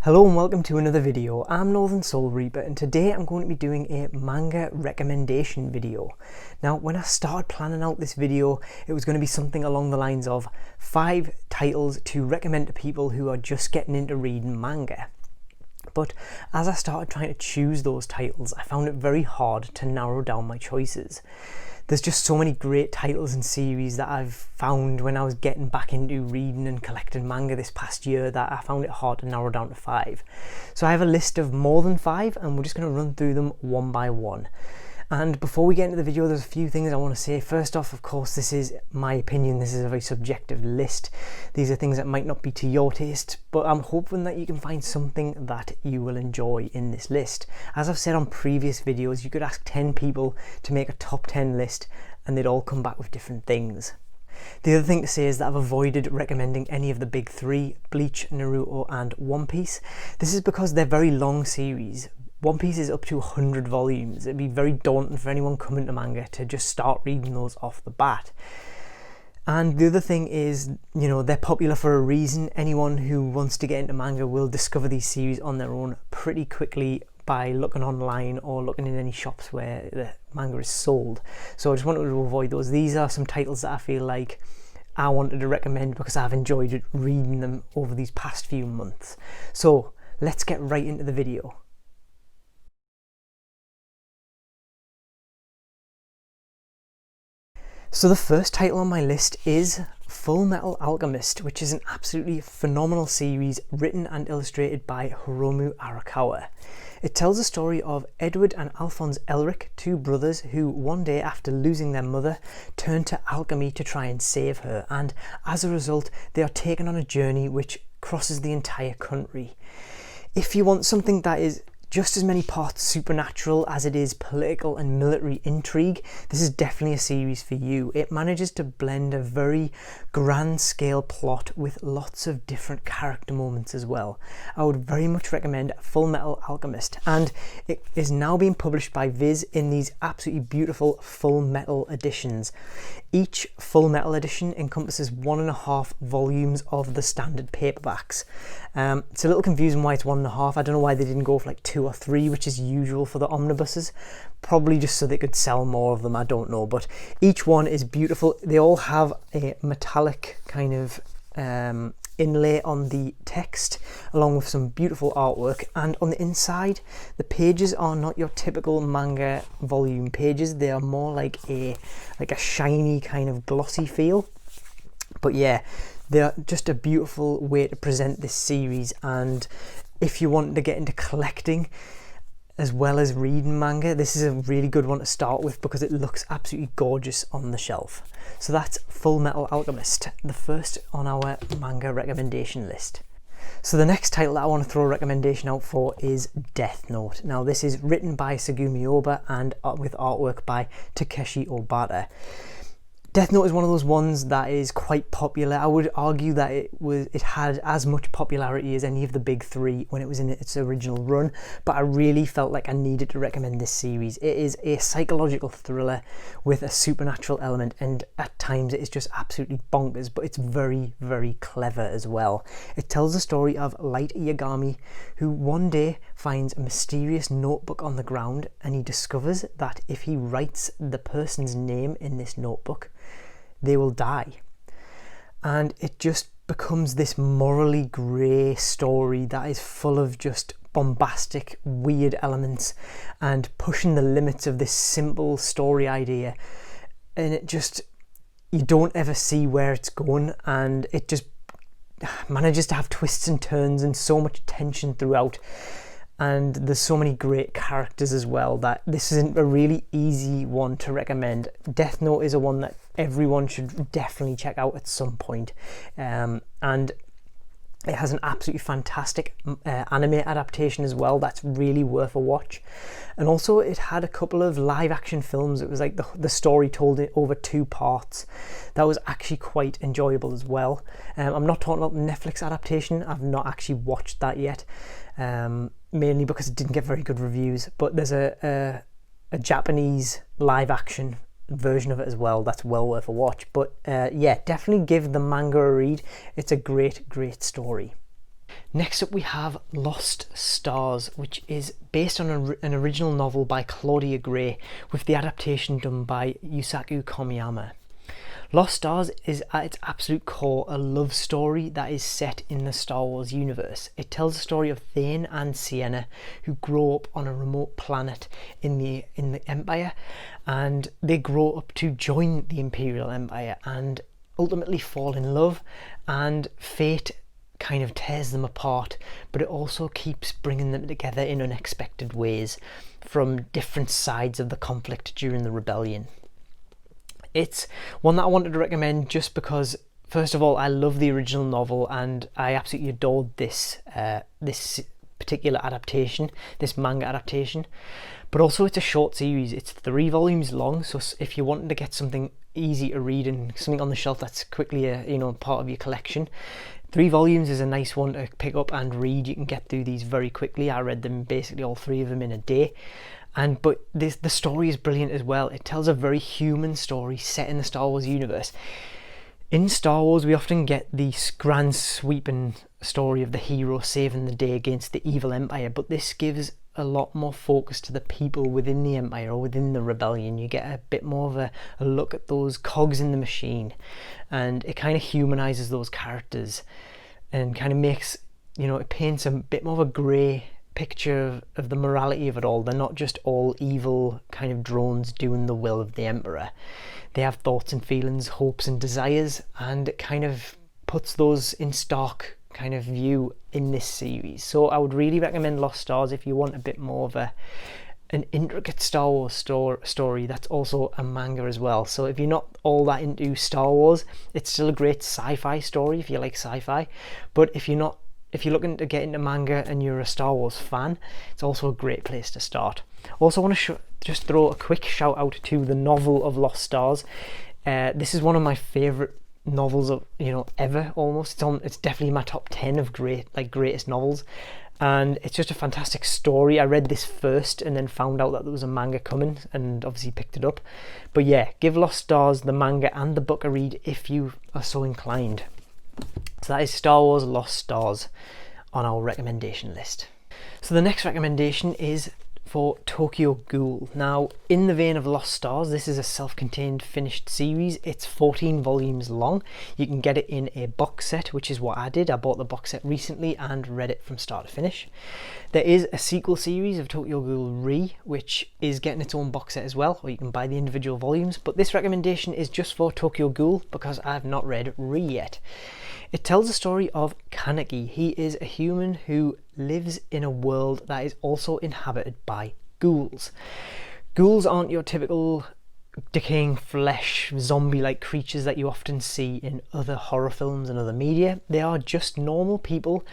Hello and welcome to another video. I'm Northern Soul Reaper and today I'm going to be doing a manga recommendation video. Now when I started planning out this video, it was going to be something along the lines of 5 titles to recommend to people who are just getting into reading manga. But as I started trying to choose those titles, I found it very hard to narrow down my choices. There's just so many great titles and series that I've found when I was getting back into reading and collecting manga this past year that I found it hard to narrow down to 5. So I have a list of more than 5 and we're just going to run through them one by one. And before we get into the video, there's a few things I want to say. First off, of course, this is my opinion. This is a very subjective list. These are things that might not be to your taste, but I'm hoping that you can find something that you will enjoy in this list. As I've said on previous videos, you could ask 10 people to make a top 10 list and they'd all come back with different things. The other thing to say is that I've avoided recommending any of the big 3, Bleach, Naruto and One Piece. This is because they're very long series. One Piece is up to 100 volumes. It'd be very daunting for anyone coming to manga to just start reading those off the bat. And the other thing is, they're popular for a reason. Anyone who wants to get into manga will discover these series on their own pretty quickly by looking online or looking in any shops where the manga is sold. So I just wanted to avoid those. These are some titles that I feel like I wanted to recommend because I've enjoyed reading them over these past few months. So let's get right into the video. So the first title on my list is Full Metal Alchemist, which is an absolutely phenomenal series written and illustrated by Hiromu Arakawa. It tells the story of Edward and Alphonse Elric, 2 brothers who one day after losing their mother turn to alchemy to try and save her, and as a result they are taken on a journey which crosses the entire country. If you want something that is just as many parts supernatural as it is political and military intrigue, this is definitely a series for you. It manages to blend a very grand scale plot with lots of different character moments as well. I would very much recommend Full Metal Alchemist, and it is now being published by Viz in these absolutely beautiful Full Metal editions. Each Full Metal edition encompasses 1.5 volumes of the standard paperbacks. It's a little confusing why it's 1.5. I don't know why they didn't go for like 2 or 3, which is usual for the omnibuses. Probably just so they could sell more of them, I don't know. But each one is beautiful. They all have a metallic kind of inlay on the text along with some beautiful artwork, and on the inside the pages are not your typical manga volume pages. They are more like a shiny kind of glossy feel. But yeah, they're just a beautiful way to present this series, and if you want to get into collecting as well as reading manga, this is a really good one to start with because it looks absolutely gorgeous on the shelf. So that's Full Metal Alchemist, the first on our manga recommendation list. So the next title that I want to throw a recommendation out for is Death Note. Now this is written by Tsugumi Ohba and with artwork by Takeshi Obata. Death Note is one of those ones that is quite popular. I would argue that it had as much popularity as any of the big 3 when it was in its original run, but I really felt like I needed to recommend this series. It is a psychological thriller with a supernatural element, and at times it is just absolutely bonkers, but it's very, very clever as well. It tells the story of Light Yagami, who one day finds a mysterious notebook on the ground, and he discovers that if he writes the person's name in this notebook, they will die. And it just becomes this morally grey story that is full of just bombastic, weird elements and pushing the limits of this simple story idea. And it just, you don't ever see where it's going, and it just manages to have twists and turns and so much tension throughout. And there's so many great characters as well that this isn't a really easy one to recommend. Death Note is a one that everyone should definitely check out at some point. And it has an absolutely fantastic anime adaptation as well that's really worth a watch. And also it had a couple of live action films. It was like the story told it over 2 parts. That was actually quite enjoyable as well. I'm not talking about the Netflix adaptation. I've not actually watched that yet. Mainly because it didn't get very good reviews, but there's a Japanese live action version of it as well that's well worth a watch. But yeah, definitely give the manga a read. It's a great story. Next up we have Lost Stars, which is based on an original novel by Claudia Gray with the adaptation done by Yusaku Komiyama. Lost Stars is at its absolute core a love story that is set in the Star Wars universe. It tells the story of Thane and Sienna, who grow up on a remote planet in the Empire, and they grow up to join the Imperial Empire and ultimately fall in love, and fate kind of tears them apart, but it also keeps bringing them together in unexpected ways from different sides of the conflict during the rebellion. It's one that I wanted to recommend just because, first of all, I love the original novel and I absolutely adored this particular adaptation, this manga adaptation. But also it's a short series. It's 3 volumes long, so if you wanted to get something easy to read and something on the shelf that's quickly part of your collection, 3 volumes is a nice one to pick up and read. You can get through these very quickly. I read them, basically all 3 of them, in a day. But the story is brilliant as well. It tells a very human story set in the Star Wars universe. In Star Wars, we often get the grand sweeping story of the hero saving the day against the evil Empire, but this gives a lot more focus to the people within the Empire or within the rebellion. You get a bit more of a look at those cogs in the machine, and it kind of humanizes those characters and kind of makes, it paints a bit more of a grey picture of the morality of it all. They're not just all evil kind of drones doing the will of the Emperor. They have thoughts and feelings, hopes and desires, and it kind of puts those in stark kind of view in this series. So I would really recommend Lost Stars if you want a bit more of an intricate Star Wars story that's also a manga as well. So if you're not all that into Star Wars, it's still a great sci-fi story if you like sci-fi. But if you're looking to get into manga and you're a Star Wars fan, it's also a great place to start. Also want to just throw a quick shout out to the novel of Lost Stars. This is one of my favourite novels of ever, almost. It's definitely my top 10 of greatest novels, and it's just a fantastic story. I read this first and then found out that there was a manga coming and obviously picked it up. But yeah, give Lost Stars, the manga and the book, a read if you are so inclined. So that is Star Wars Lost Stars on our recommendation list. So the next recommendation is for Tokyo Ghoul. Now, in the vein of Lost Stars, this is a self-contained finished series. It's 14 volumes long. You can get it in a box set, which is what I did. I bought the box set recently and read it from start to finish. There is a sequel series of Tokyo Ghoul Re, which is getting its own box set as well, or you can buy the individual volumes. But this recommendation is just for Tokyo Ghoul because I've not read Re yet. It tells the story of Kaneki. He is a human who lives in a world that is also inhabited by ghouls. Ghouls aren't your typical decaying flesh, zombie-like creatures that you often see in other horror films and other media. They are just normal people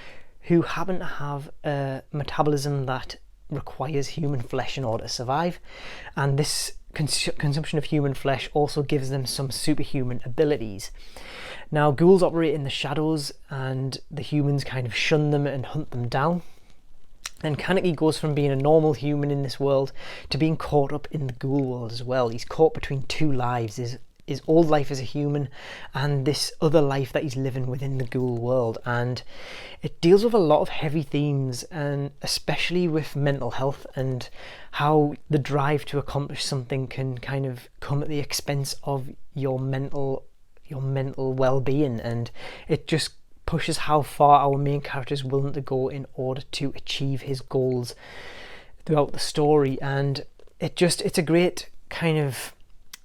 who happen to have a metabolism that requires human flesh in order to survive, and this consumption of human flesh also gives them some superhuman abilities. Now, ghouls operate in the shadows and the humans kind of shun them and hunt them down. And Kaneki goes from being a normal human in this world to being caught up in the ghoul world as well. He's caught between 2 lives, his old life as a human and this other life that he's living within the ghoul world. And it deals with a lot of heavy themes, and especially with mental health and how the drive to accomplish something can kind of come at the expense of your mental well-being, and it just pushes how far our main character is willing to go in order to achieve his goals throughout the story. And it's a great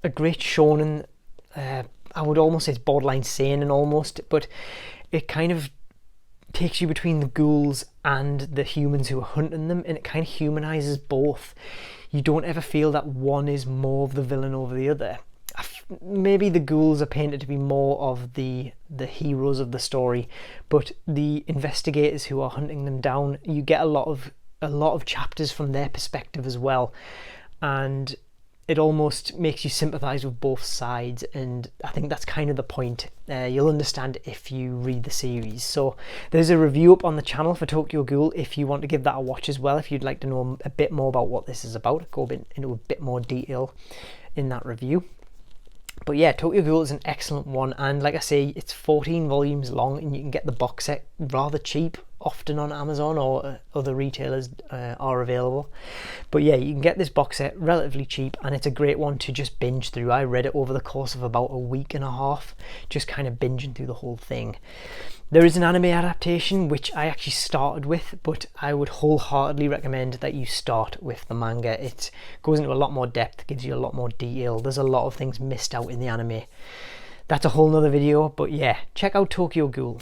shonen. I would almost say it's borderline seinen almost, but it kind of takes you between the ghouls and the humans who are hunting them, and it kind of humanizes both. You don't ever feel that one is more of the villain over the other. Maybe the ghouls are painted to be more of the heroes of the story, but the investigators who are hunting them down, you get a lot of chapters from their perspective as well, and it almost makes you sympathize with both sides, and I think that's kind of the point. You'll understand if you read the series. So there's a review up on the channel for Tokyo Ghoul if you want to give that a watch as well, if you'd like to know a bit more about what this is about. Go into a bit more detail in that review. But yeah, Tokyo Ghoul is an excellent one, and like I say, it's 14 volumes long and you can get the box set rather cheap, often on Amazon, or other retailers are available. But yeah, you can get this box set relatively cheap, and it's a great one to just binge through. I read it over the course of about a week and a half, just kind of binging through the whole thing. There is an anime adaptation which I actually started with, but I would wholeheartedly recommend that you start with the manga. It goes into a lot more depth, gives you a lot more detail. There's a lot of things missed out in the anime. That's a whole nother video, but yeah, check out Tokyo Ghoul.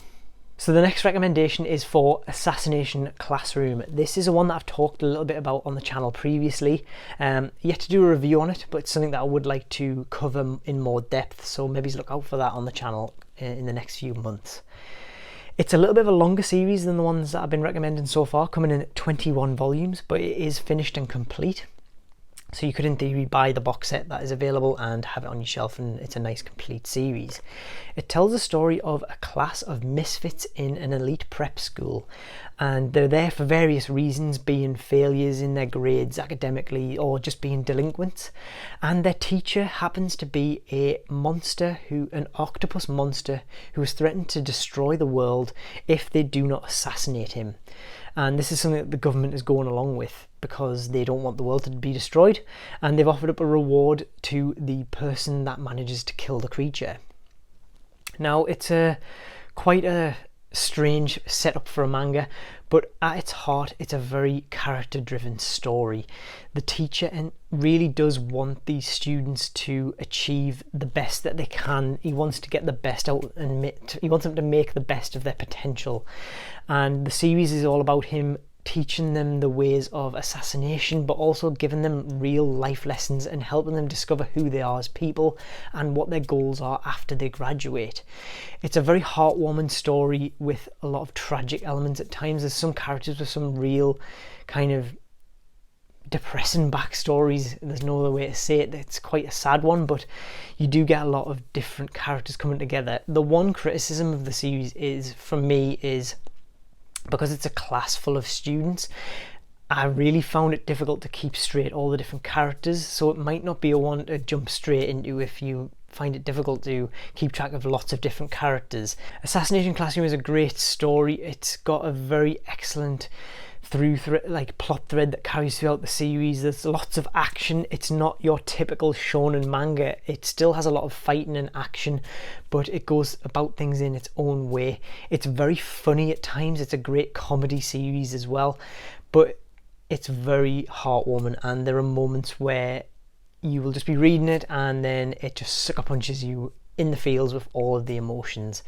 So the next recommendation is for Assassination Classroom. This is a one that I've talked a little bit about on the channel previously. Yet to do a review on it, but it's something that I would like to cover in more depth, so maybe look out for that on the channel in the next few months. It's a little bit of a longer series than the ones that I've been recommending so far, coming in at 21 volumes, but it is finished and complete. So you could in theory buy the box set that is available and have it on your shelf, and it's a nice complete series. It tells the story of a class of misfits in an elite prep school, and they're there for various reasons, being failures in their grades academically or just being delinquents. And their teacher happens to be an octopus monster who is threatened to destroy the world if they do not assassinate him. And this is something that the government is going along with because they don't want the world to be destroyed, and they've offered up a reward to the person that manages to kill the creature. Now, it's quite a strange setup for a manga, but at its heart it's a very character-driven story. The teacher really does want these students to achieve the best that they can. He wants to get the best out, and he wants them to make the best of their potential. And the series is all about him teaching them the ways of assassination, but also giving them real life lessons and helping them discover who they are as people and what their goals are after they graduate. It's a very heartwarming story with a lot of tragic elements at times. There's some characters with some real kind of depressing backstories. There's no other way to say it. It's quite a sad one, but you do get a lot of different characters coming together. The one criticism of the series is, from me, is because it's a class full of students, I really found it difficult to keep straight all the different characters, so it might not be a one to jump straight into if you find it difficult to keep track of lots of different characters. Assassination Classroom is a great story. It's got a very excellent plot thread that carries throughout the series. There's lots of action. It's not your typical shonen manga. It still has a lot of fighting and action, but it goes about things in its own way. It's very funny at times. It's a great comedy series as well, but it's very heartwarming, and there are moments where you will just be reading it and then it just sucker punches you in the feels with all of the emotions.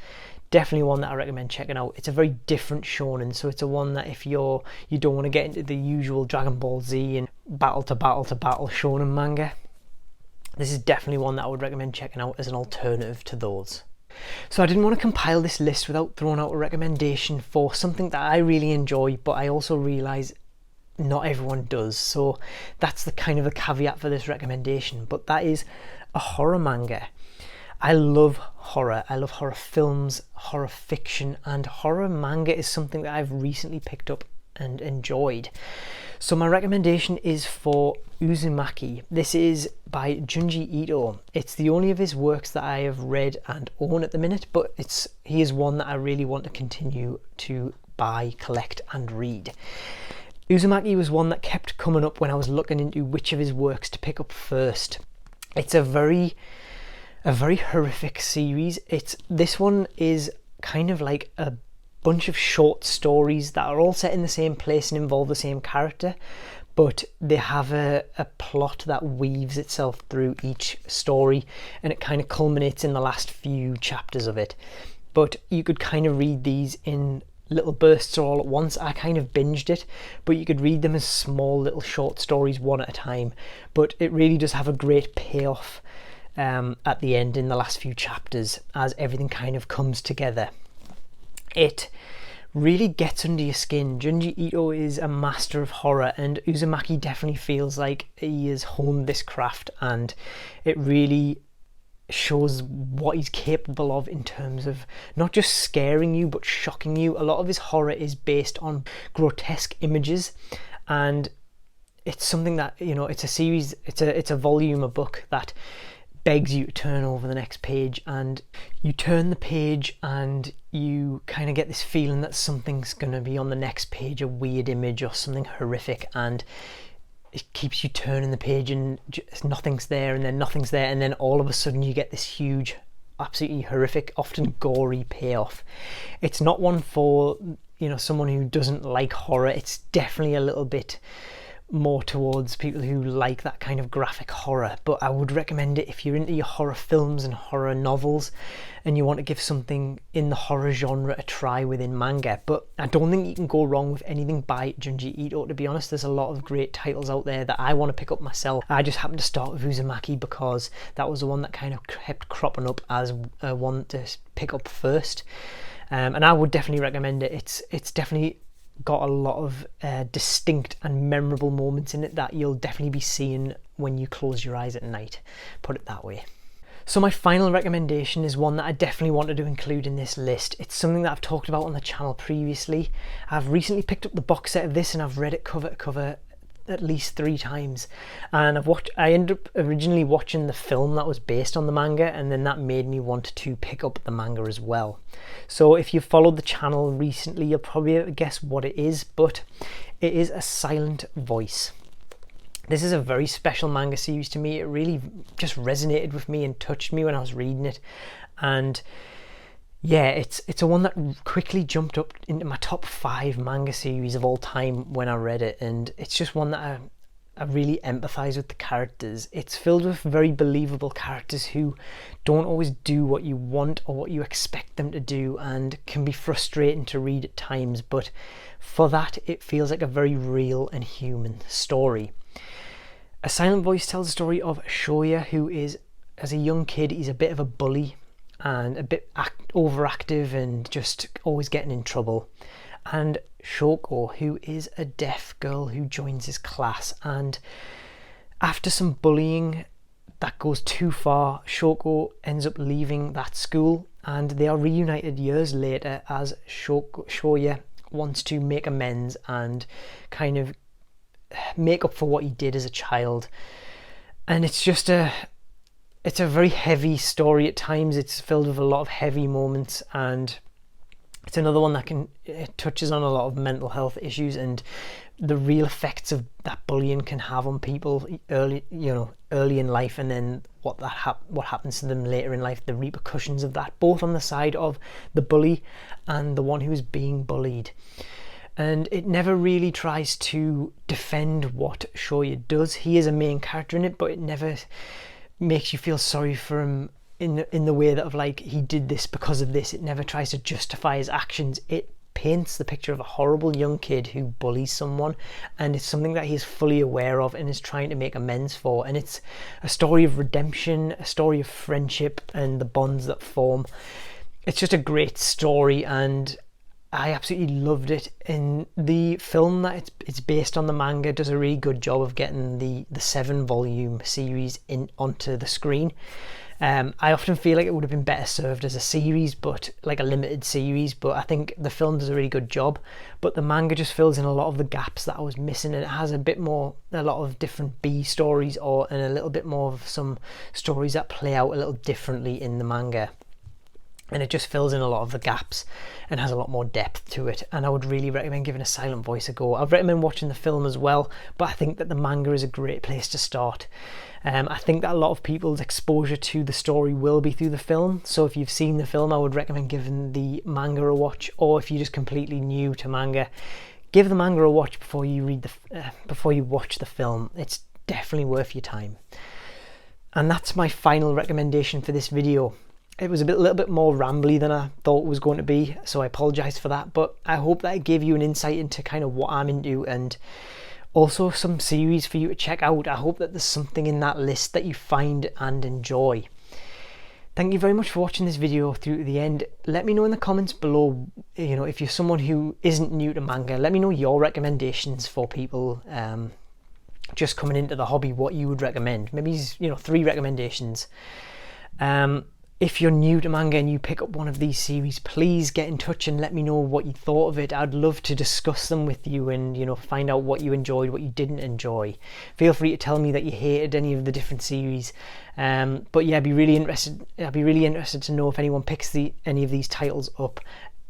Definitely one that I recommend checking out. It's a very different shonen, so it's a one that if you don't want to get into the usual Dragon Ball Z and battle to battle to battle shonen manga, this is definitely one that I would recommend checking out as an alternative to those. So I didn't want to compile this list without throwing out a recommendation for something that I really enjoy, but I also realise not everyone does. So that's the kind of a caveat for this recommendation, but that is a horror manga. I love horror. I love horror films, horror fiction, and horror manga is something that I've recently picked up and enjoyed. So my recommendation is for Uzumaki. This is by Junji Ito. It's the only of his works that I have read and own at the minute, but he is one that I really want to continue to buy, collect, and read. Uzumaki was one that kept coming up when I was looking into which of his works to pick up first. It's a very horrific series. This one is kind of like a bunch of short stories that are all set in the same place and involve the same character, but they have a plot that weaves itself through each story, and it kind of culminates in the last few chapters of it. But you could kind of read these in little bursts or all at once. I kind of binged it, but you could read them as small little short stories one at a time. But it really does have a great payoff at the end in the last few chapters as everything kind of comes together. It really gets under your skin. Junji Ito is a master of horror, and Uzumaki definitely feels like he has honed this craft, and it really shows what he's capable of in terms of not just scaring you but shocking you. A lot of his horror is based on grotesque images, and it's something that, it's a series, it's a volume, a book that begs you to turn over the next page, and you turn the page and you kind of get this feeling that something's going to be on the next page, a weird image or something horrific, and it keeps you turning the page and nothing's there, and then nothing's there, and then all of a sudden you get this huge, absolutely horrific, often gory payoff. It's not one for, you know, someone who doesn't like horror. It's definitely a little bit more towards people who like that kind of graphic horror, but I would recommend it if you're into your horror films and horror novels and you want to give something in the horror genre a try within manga. But I don't think you can go wrong with anything by Junji Ito, to be honest. There's a lot of great titles out there that I want to pick up myself. I just happened to start with Uzumaki because that was the one that kind of kept cropping up as one to pick up first, and I would definitely recommend it. It's definitely got a lot of distinct and memorable moments in it that you'll definitely be seeing when you close your eyes at night, put it that way. So my final recommendation is one that I definitely wanted to include in this list. It's something that I've talked about on the channel previously. I've recently picked up the box set of this and I've read it cover to cover at least 3 times, and I ended up originally watching the film that was based on the manga, and then that made me want to pick up the manga as well. So if you've followed the channel recently, you'll probably be able to guess what it is, but it is A Silent Voice. This is a very special manga series to me. It really just resonated with me and touched me when I was reading it, and yeah, it's a one that quickly jumped up into my top 5 manga series of all time when I read it, and it's just one that I really empathise with the characters. It's filled with very believable characters who don't always do what you want or what you expect them to do, and can be frustrating to read at times, but for that it feels like a very real and human story. A Silent Voice tells the story of Shoya, who is, as a young kid, he's a bit of a bully and a bit overactive and just always getting in trouble, and Shoko, who is a deaf girl who joins his class, and after some bullying that goes too far, Shoko ends up leaving that school, and they are reunited years later as Shoya wants to make amends and kind of make up for what he did as a child. And it's just it's a very heavy story at times. It's filled with a lot of heavy moments, and it's another one that it touches on a lot of mental health issues and the real effects of that bullying can have on people early in life, and then what happens to them later in life, the repercussions of that, both on the side of the bully and the one who is being bullied. And it never really tries to defend what Shoya does. He is a main character in it, but it never makes you feel sorry for him in the way that of like, he did this because of this. It never tries to justify his actions. It paints the picture of a horrible young kid who bullies someone, and it's something that he's fully aware of and is trying to make amends for. And it's a story of redemption, a story of friendship and the bonds that form. It's just a great story, and I absolutely loved it. In the film that it's based on, the manga does a really good job of getting the 7-volume series onto the screen. I often feel like it would have been better served as a series, but like a limited series, but I think the film does a really good job. But the manga just fills in a lot of the gaps that I was missing, and it has a lot of different B stories and a little bit more of some stories that play out a little differently in the manga. And it just fills in a lot of the gaps and has a lot more depth to it. And I would really recommend giving A Silent Voice a go. I'd recommend watching the film as well, but I think that the manga is a great place to start. I think that a lot of people's exposure to the story will be through the film. So if you've seen the film, I would recommend giving the manga a watch. Or if you're just completely new to manga, give the manga a watch before you watch the film. It's definitely worth your time. And that's my final recommendation for this video. It was a little bit more rambly than I thought it was going to be, so I apologise for that, but I hope that it gave you an insight into kind of what I'm into, and also some series for you to check out. I hope that there's something in that list that you find and enjoy. Thank you very much for watching this video through to the end. Let me know in the comments below, if you're someone who isn't new to manga, let me know your recommendations for people just coming into the hobby, what you would recommend. Maybe 3 recommendations. If you're new to manga and you pick up one of these series, please get in touch and let me know what you thought of it. I'd love to discuss them with you and, you know, find out what you enjoyed, what you didn't enjoy. Feel free to tell me that you hated any of the different series. But yeah, I'd be really interested to know if anyone picks any of these titles up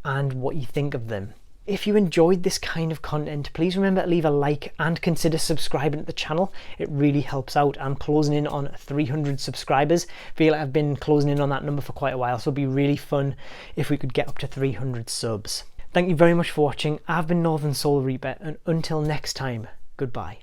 and what you think of them. If you enjoyed this kind of content, please remember to leave a like and consider subscribing to the channel. It really helps out. I'm closing in on 300 subscribers. I feel like I've been closing in on that number for quite a while, so it'd be really fun if we could get up to 300 subs. Thank you very much for watching. I've been Northern Soul Reaper, and until next time, goodbye.